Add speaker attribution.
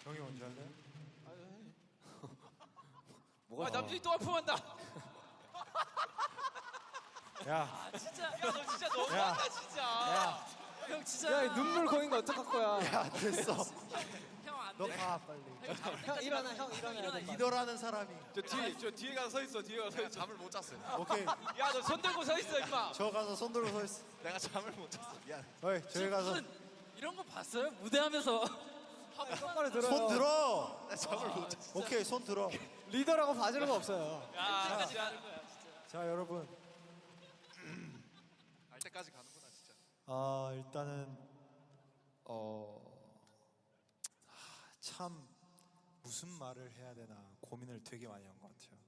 Speaker 1: 형이 먼저 할래요?
Speaker 2: 뭐가 남준이 또 아픔한다.
Speaker 1: 야,
Speaker 2: 진짜. 야, 너 진짜 너무한다 진짜.
Speaker 1: 야,
Speaker 2: 형 진짜.
Speaker 3: 야 눈물 고인 거 어떡할 거야?
Speaker 1: 야 됐어.
Speaker 2: 형 안
Speaker 1: 너
Speaker 2: 돼.
Speaker 1: 가 빨리.
Speaker 3: 형 일어나, 형 일어나.
Speaker 1: 리더라는 사람이.
Speaker 2: 저 뒤에 가서 서 있어. 뒤에 가서 서 있어.
Speaker 4: 잠을 못 잤어요.
Speaker 1: 오케이.
Speaker 2: 야, 너 손 들고 서 있어, 임마.
Speaker 1: 저 가서 손 들고 서 있어.
Speaker 4: 내가 잠을 못 잤어. 미안.
Speaker 1: 어이, 저기 가서
Speaker 2: 무슨 이런 거 봤어요? 무대하면서.
Speaker 3: 똑바로 들어요.
Speaker 1: 손 들어.
Speaker 4: 나 잠을 못 잤어.
Speaker 1: 오케이, 손 들어.
Speaker 3: 리더라고 봐주는 거 없어요.
Speaker 2: 야, 까지 가는 거야.
Speaker 1: 자, 여러분.
Speaker 4: 갈 때까지 가는구나 진짜.
Speaker 1: 일단은 참 무슨 말을 해야 되나 고민을 되게 많이 한 것 같아요.